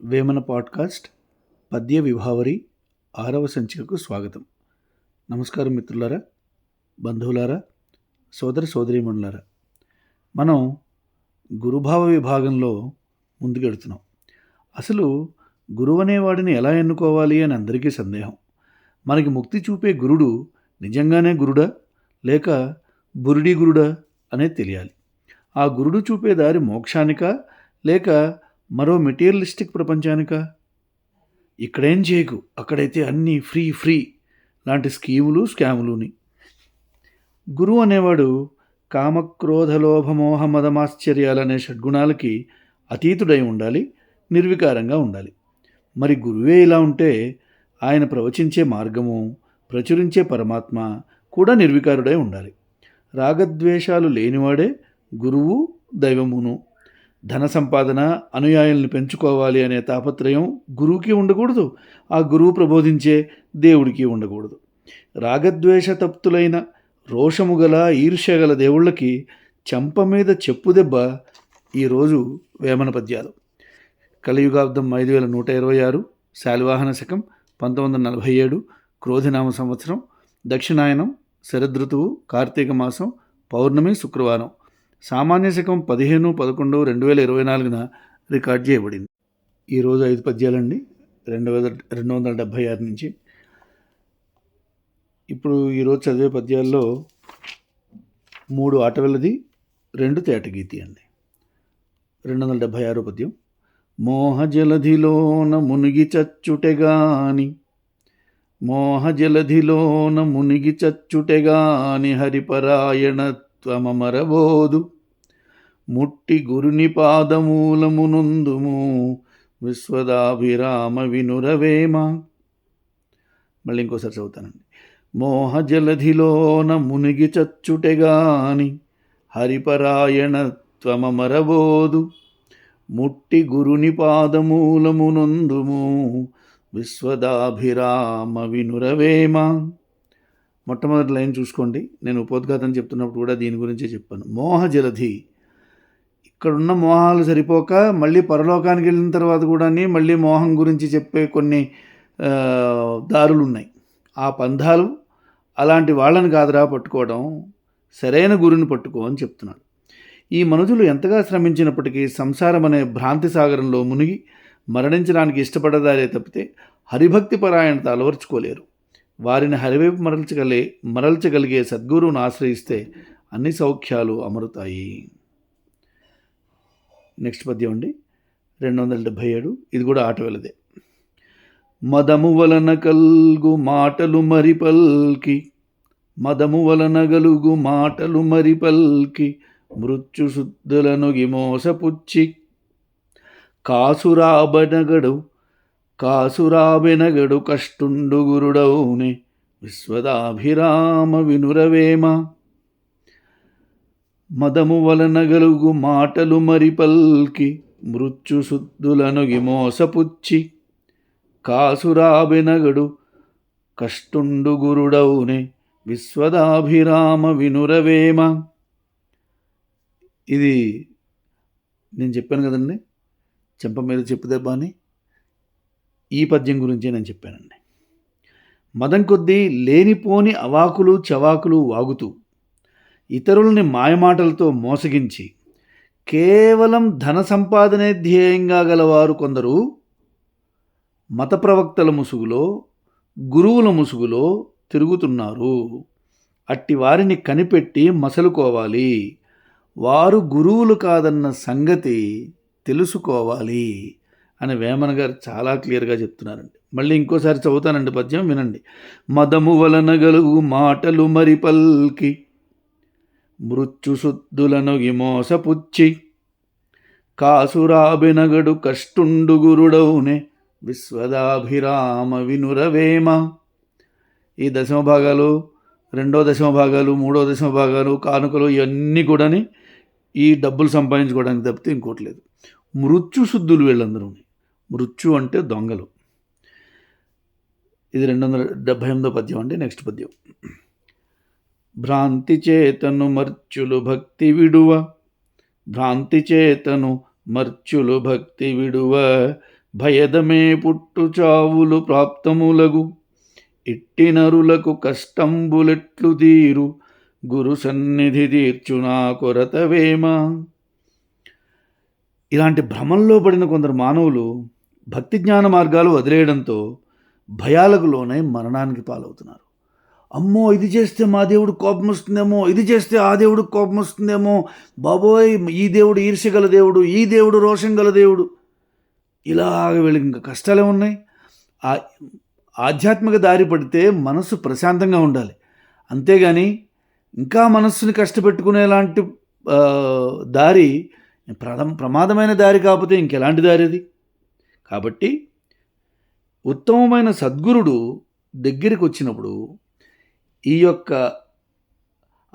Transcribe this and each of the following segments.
Vemana podcast పద్య విభావరి 6వ సంచికకు స్వాగతం. నమస్కారం మిత్రులారా, బంధువులారా, సోదర సోదరీమణులారా. మనం గురుభావ విభాగంలో ముందుకెడుతున్నాం. అసలు గురువు అనేవాడిని ఎలా ఎన్నుకోవాలి అని అందరికీ సందేహం. మనకి ముక్తి చూపే గురుడు నిజంగానే గురుడా లేక బురిడి గురుడా అనేది తెలియాలి. ఆ గురుడు చూపే దారి మోక్షానికా లేక మరో మెటీరియలిస్టిక్ ప్రపంచానికా? ఇక్కడేం చేయకు, అక్కడైతే అన్నీ ఫ్రీ లాంటి స్కీములు స్కాములుని. గురువు అనేవాడు కామక్రోధ లోభమోహ మదమాశ్చర్యాలనే షడ్గుణాలకి అతీతుడై ఉండాలి, నిర్వికారంగా ఉండాలి. మరి గురువే ఇలా ఉంటే ఆయన ప్రవచించే మార్గము, ప్రచురించే పరమాత్మ కూడా నిర్వికారుడై ఉండాలి. రాగద్వేషాలు లేనివాడే గురువు దైవమును. ధన సంపాదన, అనుయాయుల్ని పెంచుకోవాలి అనే తాపత్రయం గురువుకి ఉండకూడదు, ఆ గురువు ప్రబోధించే దేవుడికి ఉండకూడదు. రాగద్వేష తప్తులైన రోషము గల ఈర్ష్య గల దేవుళ్ళకి చెంప మీద చెప్పుదెబ్బ ఈరోజు వేమన పద్యాలు. కలియుగాబ్దం 5126, శాలివాహన శకం 1947, క్రోధినామ సంవత్సరం, దక్షిణాయనం, శరదృతువు, కార్తీక మాసం, పౌర్ణమి, శుక్రవారం. సామాన్య శకం 15/11/2024 రికార్డ్ చేయబడింది. ఈరోజు 5 పద్యాలండి, 276 నుంచి. ఇప్పుడు ఈరోజు చదివే పద్యాల్లో 3 ఆటవిల్లది, 2 తేటగీతి అండి. 276 పద్యం. మోహజలధిలోన మునిగి చచ్చుటెగాని, మోహజలధిలోన మునిగి చచ్చుటెగాని హరిపరాయణత్వమరబోదు, ముట్టి గురుని పాదమూలమునందుము విశ్వదాభిరామ వినురవేమ. మళ్ళీ ఇంకోసారి చదువుతానండి. మోహజలధిలోన మునిగి చచ్చుటెగాని హరిపరాయణత్వమరబోదు, ముట్టి గురుని పాదమూలమునందుము విశ్వదాభిరామ వినురవేమ. మొట్టమొదటి లైన్ చూసుకోండి. నేను ఉపోద్ఘాతం చెప్తున్నప్పుడు కూడా దీని గురించే చెప్పాను. మోహజలధి, ఇక్కడున్న మోహాలు సరిపోక మళ్ళీ పరలోకానికి వెళ్ళిన తర్వాత కూడా మళ్ళీ మోహం గురించి చెప్పే కొన్ని దారులు ఉన్నాయి. ఆ పంధాలు అలాంటి వాళ్ళని కాదురా పట్టుకోవడం, సరైన గురుని పట్టుకో అని చెప్తున్నాడు. ఈ మనుషులు ఎంతగా శ్రమించినప్పటికీ సంసారం అనే భ్రాంతి సాగరంలో మునిగి మరణించడానికి ఇష్టపడదారే తప్పితే హరిభక్తి పరాయణత అలవర్చుకోలేరు. వారిని హరివైపు మరల్చగలిగే సద్గురువును ఆశ్రయిస్తే అన్ని సౌఖ్యాలు అమరుతాయి. నెక్స్ట్ పద్యం అండి, 277. ఇది కూడా ఆటవిలదే. మదము వలన కల్గు మాటలు మరిపల్కి, మదము వలన గలుగు మాటలు మరిపల్కి, మృత్యు శుద్ధులను గిమోసపుచ్చి, కాసురాబెనగడు కష్టుండు గురుడౌనే విశ్వదాభిరామ వినురవేమ. మదము వలన గలుగు మాటలు మరిపల్కి, మృత్యు శుద్ధులను గిమోసపుచ్చి, కాసురాబెనగడు కష్టుండు గురుడౌనే విశ్వదాభిరామ వినురవేమ. ఇది నేను చెప్పాను కదండి, చెంప మీద చెప్పుదెబ్బ అని. ఈ పద్యం గురించే నేను చెప్పానండి. మదం కొద్దీ లేనిపోని అవాకులు చవాకులు వాగుతూ ఇతరులని మాయమాటలతో మోసగించి కేవలం ధన సంపాదనే ధ్యేయంగా గలవారు కొందరు మత ప్రవక్తల ముసుగులో, గురువుల ముసుగులో తిరుగుతున్నారు. అట్టి వారిని కనిపెట్టి మసలుకోవాలి. వారు గురువులు కాదన్న సంగతి తెలుసుకోవాలి అని వేమన గారు చాలా క్లియర్గా చెప్తున్నారండి. మళ్ళీ ఇంకోసారి చదువుతానండి పద్యం, వినండి. మదము వలన గలుగు మాటలు మరిపల్కి, మృత్యు శుద్ధులను గిమోసపుచ్చి, కాసురాబెనగడు కష్టుండు గురుడౌనే విశ్వదాభిరామ వినురవేమ. ఈ దశమ భాగాలు, 2వ దశమ భాగాలు, 3వ దశమ భాగాలు, కానుకలు ఇవన్నీ కూడా ఈ డబ్బులు సంపాదించుకోవడానికి తప్పితే ఇంకోటి లేదు. మృత్యు శుద్ధులు వీళ్ళందరూ. మృత్యు అంటే దొంగలు. ఇది 278 పద్యం అండి. నెక్స్ట్ పద్యం. భ్రాంతి చేతను మర్చులు భక్తి విడువ, భ్రాంతి చేతను మర్చులు భక్తి విడువ, భయదమే పుట్టు చావులు ప్రాప్తములగు ఇట్టి నరులకు కష్టంబులెట్లు తీరు గురు సన్నిధి తీర్చునా కొరతవేమ. ఇలాంటి భ్రమంలో పడిన కొందరు మానవులు భక్తి జ్ఞాన మార్గాలు వదిలేయడంతో భయాలకు లోనై మరణానికి పాలవుతున్నారు. అమ్మో ఇది చేస్తే మా దేవుడు కోపం వస్తుందేమో, ఇది చేస్తే ఆ దేవుడు కోపం వస్తుందేమో, బాబోయ్ ఈ దేవుడు ఈర్ష్యగల దేవుడు, ఈ దేవుడు రోషం గల దేవుడు, ఇలాగ వీళ్ళకి ఇంకా కష్టాలే ఉన్నాయి. ఆధ్యాత్మిక దారి పడితే మనసు ప్రశాంతంగా ఉండాలి, అంతేగాని ఇంకా మనస్సుని కష్టపెట్టుకునేలాంటి దారి ప్రమాదమైన దారి కాకపోతే ఇంకెలాంటి దారి అది. కాబట్టి ఉత్తమమైన సద్గురుడు దగ్గరికి వచ్చినప్పుడు ఈ యొక్క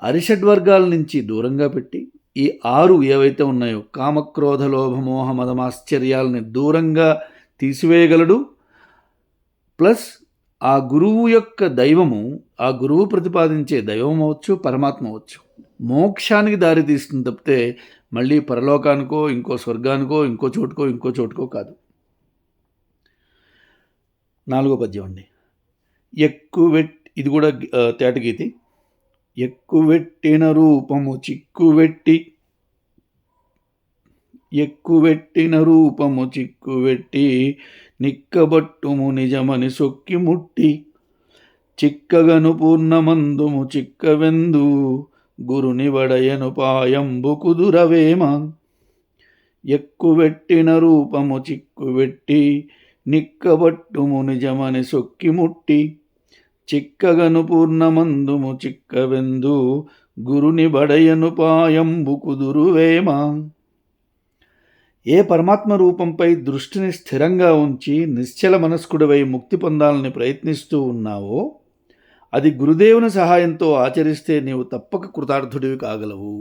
అరిషడ్వర్గాల నుంచి దూరంగా పెట్టి ఈ 6 ఏవైతే ఉన్నాయో కామక్రోధ లోభ మోహ మదమాశ్చర్యాలని దూరంగా తీసివేయగలడు. ప్లస్ ఆ గురువు యొక్క దైవము, ఆ గురువు ప్రతిపాదించే దైవం అవచ్చు, పరమాత్మ అవచ్చు, మోక్షానికి దారి తీస్తుంది తప్పితే మళ్ళీ పరలోకానికో ఇంకో స్వర్గానికో ఇంకో చోటుకో కాదు. 4వ పద్యం అండి. ఇది కూడా తేటగీతి. ఎక్కువెట్టిన రూపము చిక్కువెట్టి నిక్కబట్టుము నిజమని సొక్కి ముట్టి చిక్కగను పూర్ణమందుము చిక్కవెందు గురుని వడయను పాయంబు కుదురవేమ. ఎక్కువెట్టిన రూపము చిక్కువెట్టి నిక్కబట్టుము నిజమని సొక్కి ముట్టి చిక్కగను పూర్ణమందుము చిక్కవెందు గురుని బడయను పాయంబు కుదురువేమ. ఏ పరమాత్మ రూపంపై దృష్టిని స్థిరంగా ఉంచి నిశ్చల మనస్కుడివై ముక్తి పొందాలని ప్రయత్నిస్తూ ఉన్నావో అది గురుదేవుని సహాయంతో ఆచరిస్తే నీవు తప్పక కృతార్థుడివి కాగలవు.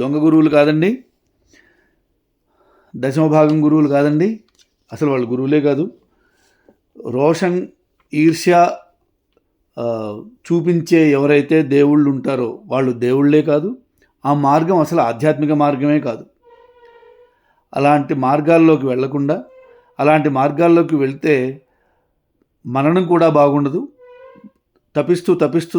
దొంగ గురువులు కాదండి, దశమభాగం గురువులు కాదండి, అసలు వాళ్ళు గురువులే కాదు. రోషన్ ఈర్ష్య చూపించే ఎవరైతే దేవుళ్ళు ఉంటారో వాళ్ళు దేవుళ్ళే కాదు. ఆ మార్గం అసలు ఆధ్యాత్మిక మార్గమే కాదు. అలాంటి మార్గాల్లోకి వెళ్లకుండా, అలాంటి మార్గాల్లోకి వెళ్తే మరణం కూడా బాగుండదు, తపిస్తూ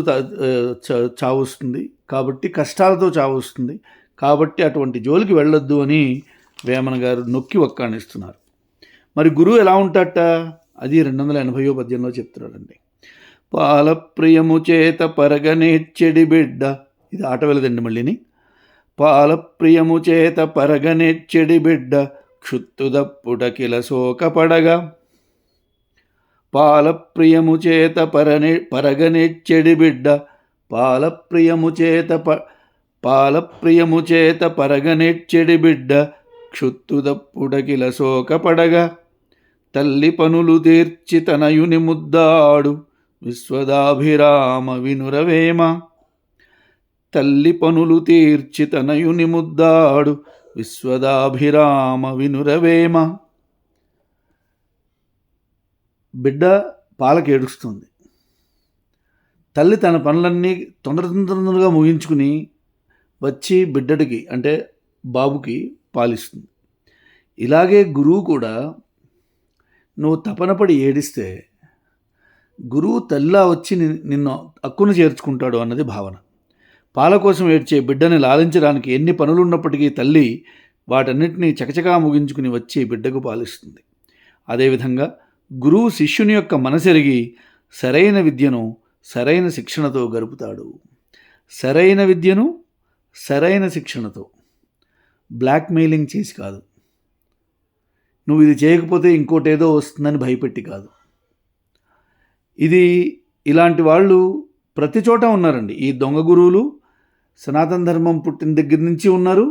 చావు వస్తుంది. కాబట్టి కష్టాలతో చావు వస్తుంది. కాబట్టి అటువంటి జోలికి వెళ్ళొద్దు అని వేమన గారు నొక్కి వక్కాణిస్తున్నారు. మరి గురువు ఎలా ఉంటాట అది 280వ పద్యంలో చెప్తున్నాడండి. పాలప్రియము చేత పరగనేచ్చడి బిడ్డ, ఇది ఆట వెళ్ళదండి మళ్ళీని. పాలప్రియము చేత పరగనేచ్చడి బిడ్డ క్షుత్తుదప్పుటకిల శోకపడగా పాలప్రియము చేత పరగనేచ్చడి బిడ్డ పాలప్రియము చేత పరగనేచ్చడి బిడ్డ క్షుత్తుదప్పుటకిల శోకపడగా తల్లి పనులు తీర్చి తనయుని ముద్దాడు విశ్వదాభిరామ వినురవేమ. తల్లి పనులు తీర్చి తనయుని ముద్దాడు విశ్వదాభిరామ వినురవేమ. బిడ్డ పాలకేడుస్తుంది. తల్లి తన పనులన్నీ తొందరగా ముగించుకుని వచ్చి బిడ్డడికి అంటే బాబుకి పాలిస్తుంది. ఇలాగే గురువు కూడా నువ్వు తపనపడి ఏడిస్తే గురువు తల్లా వచ్చి నిన్ను అక్కును చేర్చుకుంటాడు అన్నది భావన. పాల కోసం ఏడ్చే బిడ్డని లాలించడానికి ఎన్ని పనులున్నప్పటికీ తల్లి వాటన్నిటినీ చకచకా ముగించుకుని వచ్చి బిడ్డకు పాలిస్తుంది. అదేవిధంగా గురువు శిష్యుని యొక్క మనసెరిగి సరైన విద్యను సరైన శిక్షణతో గడుపుతాడు. సరైన విద్యను సరైన శిక్షణతో, బ్లాక్మెయిలింగ్ చేసి కాదు, నువ్వు ఇది చేయకపోతే ఇంకోటేదో వస్తుందని భయపెట్టి కాదు. ఇలాంటి వాళ్ళు ప్రతి చోట ఉన్నారండి. ఈ దొంగ గురువులు సనాతన ధర్మం పుట్టిన దగ్గర నుంచి ఉన్నారు.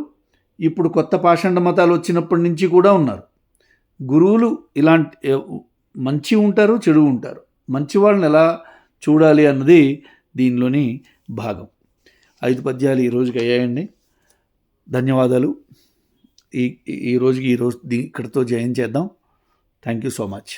ఇప్పుడు కొత్త పాషండ మతాలు వచ్చినప్పటి నుంచి కూడా ఉన్నారు. గురువులు ఇలాంటి మంచి ఉంటారు, చెడు ఉంటారు. మంచి వాళ్ళని ఎలా చూడాలి అన్నది దీనిలోని భాగం. 5 పద్యాలు ఈ రోజుకి అయ్యాయండి. ధన్యవాదాలు. ఈ రోజుకి ఇక్కడితో జయం చేద్దాం. Thank you so much.